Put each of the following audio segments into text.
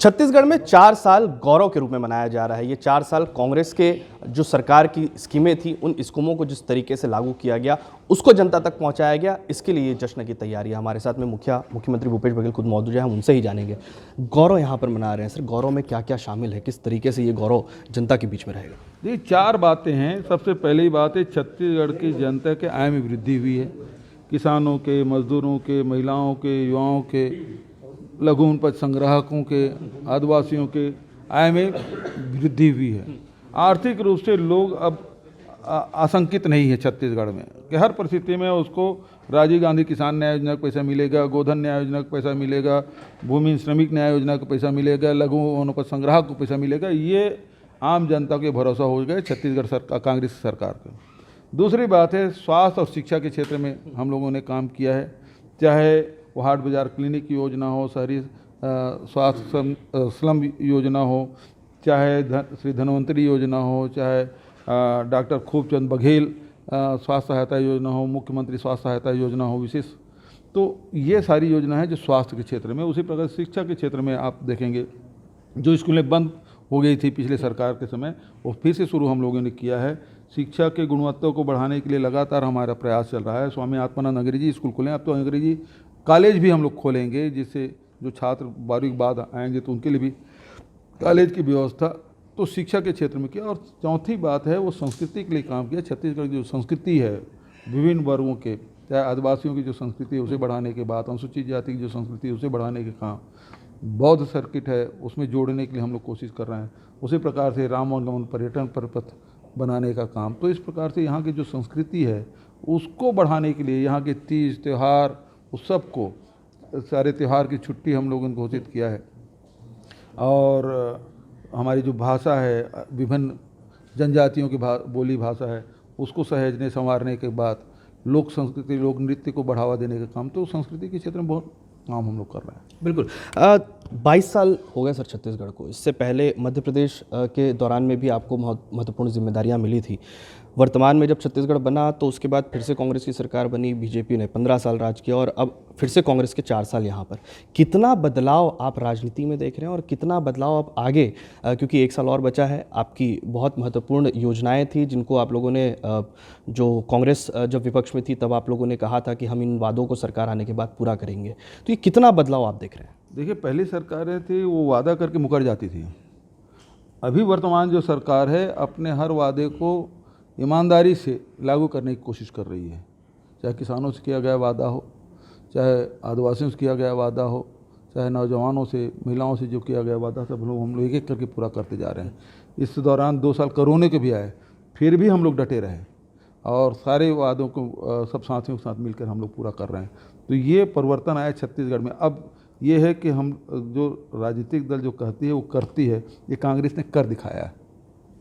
छत्तीसगढ़ में 4 साल गौरव के रूप में मनाया जा रहा है। ये 4 साल कांग्रेस के जो सरकार की स्कीमें थी, उन स्कीमों को जिस तरीके से लागू किया गया, उसको जनता तक पहुंचाया गया, इसके लिए जश्न की तैयारी है। हमारे साथ में मुख्यमंत्री भूपेश बघेल खुद मौजूद हैं, हम उनसे ही जानेंगे। गौरव यहाँ पर मना रहे हैं सर, गौरव में क्या क्या शामिल है, किस तरीके से ये गौरव जनता के बीच में रहेगा? ये 4 बातें हैं। सबसे पहली बात है, छत्तीसगढ़ की जनता के आय में वृद्धि हुई है। किसानों के, मजदूरों के, महिलाओं के, युवाओं के, लघु उपज संग्राहकों के, आदिवासियों के आय में वृद्धि हुई है। आर्थिक रूप से लोग अब आशंकित नहीं है छत्तीसगढ़ में कि हर परिस्थिति में उसको राजीव गांधी किसान न्याय योजना का पैसा मिलेगा, गोधन न्याय योजना का पैसा मिलेगा, भूमि श्रमिक न्याय योजना का पैसा मिलेगा, लघु उपज संग्राहक को पैसा मिलेगा। ये आम जनता के भरोसा हो गए छत्तीसगढ़ सरकार, कांग्रेस सरकार का। दूसरी बात है, स्वास्थ्य और शिक्षा के क्षेत्र में हम लोगों ने काम किया है। चाहे वो हाट बाजार क्लिनिक की योजना हो, शहरी स्वास्थ्य स्लम योजना हो, चाहे श्री धन्वंतरी योजना हो, चाहे डॉक्टर खूबचंद बघेल स्वास्थ्य सहायता योजना हो, मुख्यमंत्री स्वास्थ्य सहायता योजना हो विशेष, तो ये सारी योजना है जो स्वास्थ्य के क्षेत्र में। उसी प्रकार शिक्षा के क्षेत्र में आप देखेंगे, जो स्कूलें बंद हो गई थी पिछले सरकार के समय, वो फिर से शुरू हम लोगों ने किया है। शिक्षा के गुणवत्ता को बढ़ाने के लिए लगातार हमारा प्रयास चल रहा है। स्वामी आत्मानंद अंग्रेजी स्कूल खोलें, अब तो अंग्रेजी कॉलेज भी हम लोग खोलेंगे, जिससे जो छात्र 12वीं के बाद आएंगे तो उनके लिए भी कॉलेज की व्यवस्था तो शिक्षा के क्षेत्र में किया। और चौथी बात है, वो संस्कृति के लिए काम किया। छत्तीसगढ़ की जो संस्कृति है विभिन्न वर्गों के, चाहे आदिवासियों की जो संस्कृति है उसे बढ़ाने के बाद, अनुसूचित जाति की जो संस्कृति है उसे बढ़ाने के काम, बौद्ध सर्किट है उसमें जोड़ने के लिए हम लोग कोशिश कर रहे हैं। उसी प्रकार से राम वनगमन पर्यटन परपथ बनाने का काम। तो इस प्रकार से यहाँ की जो संस्कृति है उसको बढ़ाने के लिए यहाँ के तीज त्यौहार उत्सव को, सारे त्यौहार की छुट्टी हम लोगों ने घोषित किया है। और हमारी जो भाषा है, विभिन्न जनजातियों की बोली भाषा है, उसको सहेजने संवारने के बाद लोक संस्कृति, लोक नृत्य को बढ़ावा देने का काम, तो संस्कृति के क्षेत्र में बहुत काम हम लोग कर रहे हैं। बिल्कुल। 22 साल हो गए सर छत्तीसगढ़ को। इससे पहले मध्य प्रदेश के दौरान में भी आपको बहुत महत्वपूर्ण जिम्मेदारियां मिली थी। वर्तमान में जब छत्तीसगढ़ बना तो उसके बाद फिर से कांग्रेस की सरकार बनी, बीजेपी ने 15 साल राज किया और अब फिर से कांग्रेस के 4 साल यहाँ पर। कितना बदलाव आप राजनीति में देख रहे हैं और कितना बदलाव आप आगे, क्योंकि 1 साल और बचा है, आपकी बहुत महत्वपूर्ण योजनाएं थी जिनको आप लोगों ने, जो कांग्रेस जब विपक्ष में थी तब आप लोगों ने कहा था कि हम इन वादों को सरकार आने के बाद पूरा करेंगे, तो ये कितना बदलाव आप देख रहे हैं? देखिए, पहली सरकारें थी वो वादा करके मुकर जाती थी। अभी वर्तमान जो सरकार है अपने हर वादे को ईमानदारी से लागू करने की कोशिश कर रही है। चाहे किसानों से किया गया वादा हो, चाहे आदिवासियों से किया गया वादा हो, चाहे नौजवानों से, महिलाओं से जो किया गया वादा, सब हम लोग एक एक करके पूरा करते जा रहे हैं। इस दौरान 2 साल कोरोना के भी आए, फिर भी हम लोग डटे रहे और सारे वादों को सब साथियों के साथ मिलकर हम लोग पूरा कर रहे हैं। तो ये परिवर्तन आया छत्तीसगढ़ में। अब ये है कि हम, जो राजनीतिक दल जो कहती है वो करती है, ये कांग्रेस ने कर दिखाया है।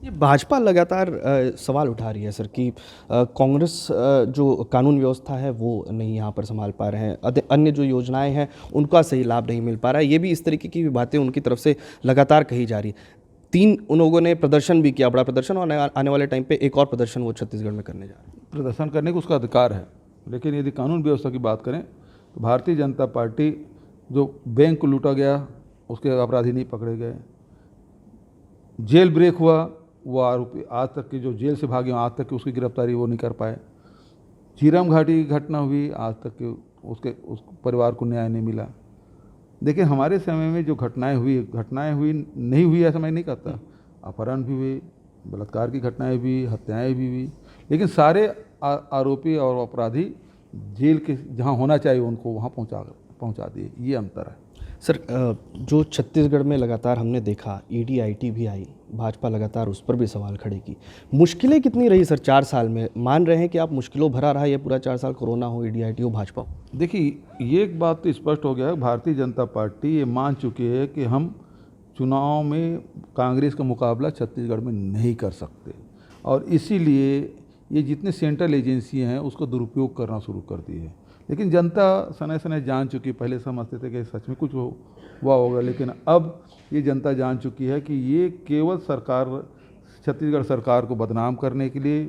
ये भाजपा लगातार सवाल उठा रही है सर कि कांग्रेस जो कानून व्यवस्था है वो नहीं यहाँ पर संभाल पा रहे हैं, अन्य जो योजनाएं हैं उनका सही लाभ नहीं मिल पा रहा है। ये भी इस तरीके की बातें उनकी तरफ से लगातार कही जा रही है। 3 उन लोगों ने प्रदर्शन भी किया, बड़ा प्रदर्शन, और आने वाले टाइम पे एक और प्रदर्शन वो छत्तीसगढ़ में करने जा रहे हैं। प्रदर्शन करने का उसका अधिकार है, लेकिन यदि कानून व्यवस्था की बात करें तो भारतीय जनता पार्टी, जो बैंक को लूटा गया उसके अपराधी नहीं पकड़े गए, जेल ब्रेक हुआ वो आरोपी आज तक के जो जेल से भागे आज तक की उसकी गिरफ्तारी वो नहीं कर पाए, झीरम घाटी की घटना हुई आज तक के उस परिवार को न्याय नहीं मिला। देखिए, हमारे समय में जो घटनाएं हुई नहीं हुई ऐसा मैं नहीं कहता। अपहरण भी हुई, बलात्कार की घटनाएं भी, हत्याएं भी हुई, लेकिन सारे आरोपी और अपराधी जेल के जहां होना चाहिए उनको वहां पहुंचा दिए। ये अंतर है सर। जो छत्तीसगढ़ में लगातार हमने देखा, ईडी आईटी भी आई, भाजपा लगातार उस पर भी सवाल खड़े की। मुश्किलें कितनी रही सर 4 साल में? मान रहे हैं कि आप मुश्किलों भरा रहा ये पूरा 4 साल, कोरोना हो, ईडी आईटी हो, भाजपा हो? देखिए, ये एक बात तो स्पष्ट हो गया है, भारतीय जनता पार्टी ये मान चुकी है कि हम चुनाव में कांग्रेस का मुकाबला छत्तीसगढ़ में नहीं कर सकते, और इसीलिए ये जितने सेंट्रल एजेंसियाँ हैं उसका दुरुपयोग करना शुरू कर दी है। लेकिन जनता सने सने जान चुकी, पहले समझते थे कि सच में कुछ हुआ होगा, लेकिन अब ये जनता जान चुकी है कि ये केवल सरकार, छत्तीसगढ़ सरकार को बदनाम करने के लिए,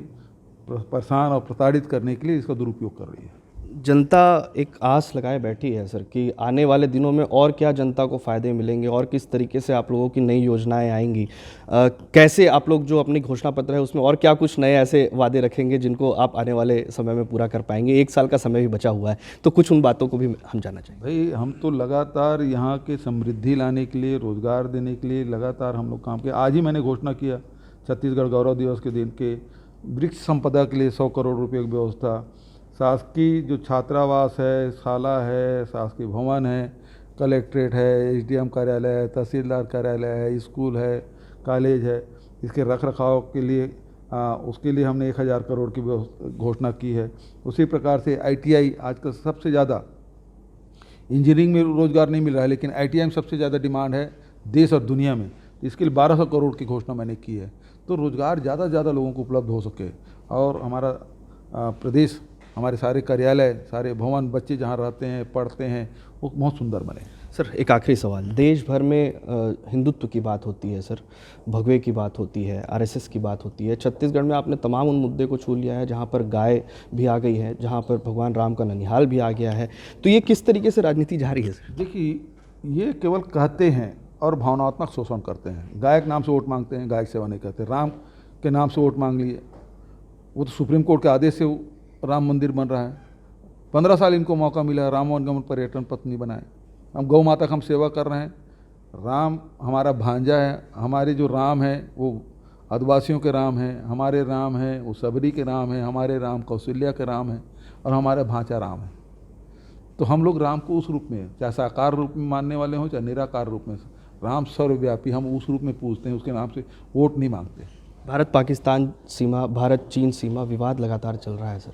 परेशान और प्रताड़ित करने के लिए इसका दुरुपयोग कर रही है। जनता एक आस लगाए बैठी है सर कि आने वाले दिनों में और क्या जनता को फ़ायदे मिलेंगे और किस तरीके से आप लोगों की नई योजनाएं आएंगी, कैसे आप लोग जो अपनी घोषणा पत्र है उसमें और क्या कुछ नए ऐसे वादे रखेंगे जिनको आप आने वाले समय में पूरा कर पाएंगे। 1 साल का समय भी बचा हुआ है, तो कुछ उन बातों को भी हम जानना चाहेंगे। भाई हम तो लगातार यहाँ के समृद्धि लाने के लिए, रोजगार देने के लिए लगातार हम लोग काम किए। आज ही मैंने घोषणा किया छत्तीसगढ़ गौरव दिवस के दिन के वृक्ष संपदा के लिए 100 करोड़ रुपये की व्यवस्था, शासकीय जो छात्रावास है, शाला है, शासकीय भवन है, कलेक्ट्रेट है, एसडीएम कार्यालय है, तहसीलदार कार्यालय है, स्कूल है, कॉलेज है, इसके रख रखाव के लिए उसके लिए हमने 1000 करोड़ की घोषणा की है। उसी प्रकार से आईटीआई, आजकल सबसे ज़्यादा इंजीनियरिंग में रोज़गार नहीं मिल रहा है, लेकिन आईटीआई में सबसे ज़्यादा डिमांड है देश और दुनिया में, इसके लिए 1200 करोड़ की घोषणा मैंने की है। तो रोज़गार ज़्यादा से ज़्यादा लोगों को उपलब्ध हो सके और हमारा प्रदेश, हमारे सारे कार्यालय, सारे भवन, बच्चे जहाँ रहते हैं, पढ़ते हैं, वो बहुत सुंदर बने। सर एक आखिरी सवाल, देश भर में हिंदुत्व की बात होती है सर, भगवे की बात होती है, आरएसएस की बात होती है। छत्तीसगढ़ में आपने तमाम उन मुद्दे को छू लिया है जहाँ पर गाय भी आ गई है, जहाँ पर भगवान राम का ननिहाल भी आ गया है। तो ये किस तरीके से राजनीति जा रही है सर? देखिए, ये केवल कहते हैं और भावनात्मक शोषण करते हैं। गाय के नाम से वोट मांगते हैं, गाय की सेवा नहीं करते। राम के नाम से वोट मांग लिए, वो तो सुप्रीम कोर्ट के आदेश से राम मंदिर बन रहा है। 15 साल इनको मौका मिला है, राम वनगमन पर्यटन पत्नी बनाए। हम गौ माता का हम सेवा कर रहे हैं। राम हमारा भांजा है, हमारे जो राम हैं वो आदिवासियों के राम हैं, हमारे राम हैं वो सबरी के राम हैं, हमारे राम कौशल्या के राम हैं और हमारा भांचा राम है। तो हम लोग राम को उस रूप में, चाहे साकार रूप में मानने वाले हों चाहे निराकार रूप में, राम सर्वव्यापी, हम उस रूप में पूजते हैं, उसके नाम से वोट नहीं मांगते। भारत पाकिस्तान सीमा, भारत चीन सीमा विवाद लगातार चल रहा है सर,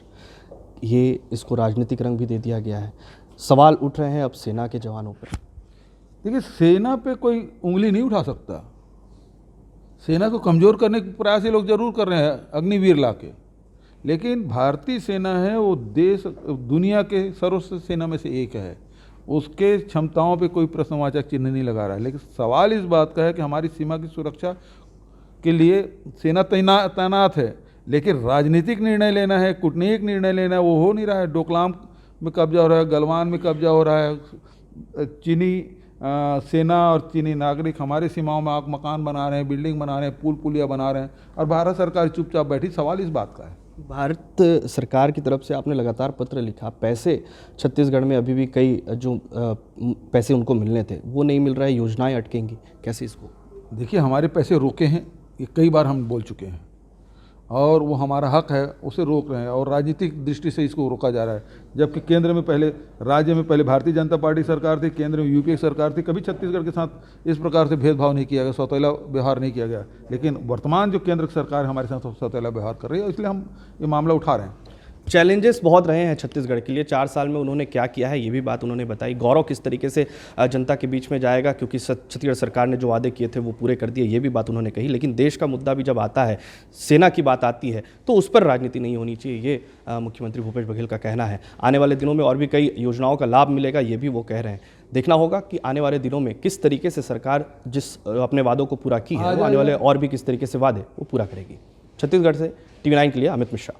ये इसको राजनीतिक रंग भी दे दिया गया है। सवाल उठ रहे हैं अब सेना के जवानों पर। देखिए, सेना पे कोई उंगली नहीं उठा सकता। सेना को कमज़ोर करने के प्रयास ये लोग जरूर कर रहे हैं अग्निवीर लाके, लेकिन भारतीय सेना है वो देश दुनिया के सर्वश्रेष्ठ सेना में से एक है। उसके क्षमताओं पे कोई प्रश्नवाचक चिन्ह नहीं लगा रहा है। लेकिन सवाल इस बात का है कि हमारी सीमा की सुरक्षा के लिए सेना तैनात है, लेकिन राजनीतिक निर्णय लेना है, कूटनीतिक निर्णय लेना है, वो हो नहीं रहा है। डोकलाम में कब्जा हो रहा है, गलवान में कब्जा हो रहा है। चीनी सेना और चीनी नागरिक हमारे सीमाओं में आग मकान बना रहे हैं, बिल्डिंग बना रहे हैं, पुल पुलिया बना रहे हैं, और भारत सरकार चुपचाप बैठी। सवाल इस बात का है। भारत सरकार की तरफ से आपने लगातार पत्र लिखा, पैसे छत्तीसगढ़ में अभी भी कई जो पैसे उनको मिलने थे वो नहीं मिल रहा है, योजनाएं अटकेंगी, कैसे इसको? देखिए, हमारे पैसे रोके हैं, ये कई बार हम बोल चुके हैं, और वो हमारा हक है, उसे रोक रहे हैं, और राजनीतिक दृष्टि से इसको रोका जा रहा है। जबकि केंद्र में पहले, राज्य में पहले भारतीय जनता पार्टी सरकार थी, केंद्र में यूपीए सरकार थी, कभी छत्तीसगढ़ के साथ इस प्रकार से भेदभाव नहीं किया गया, सौतेला व्यवहार नहीं किया गया। लेकिन वर्तमान जो केंद्र सरकार हमारे साथ सौतेला व्यवहार कर रही है, इसलिए हम ये मामला उठा रहे हैं। चैलेंजेस बहुत रहे हैं छत्तीसगढ़ के लिए। 4 साल में उन्होंने क्या किया है ये भी बात उन्होंने बताई। गौरव किस तरीके से जनता के बीच में जाएगा, क्योंकि छत्तीसगढ़ सरकार ने जो वादे किए थे वो पूरे कर दिए, ये भी बात उन्होंने कही। लेकिन देश का मुद्दा भी जब आता है, सेना की बात आती है, तो उस पर राजनीति नहीं होनी चाहिए, ये मुख्यमंत्री भूपेश बघेल का कहना है। आने वाले दिनों में और भी कई योजनाओं का लाभ मिलेगा, ये भी वो कह रहे हैं। देखना होगा कि आने वाले दिनों में किस तरीके से सरकार जिस अपने वादों को पूरा की है, वो आने वाले और भी किस तरीके से वादे वो पूरा करेगी। छत्तीसगढ़ से TV9 के लिए अमित मिश्रा।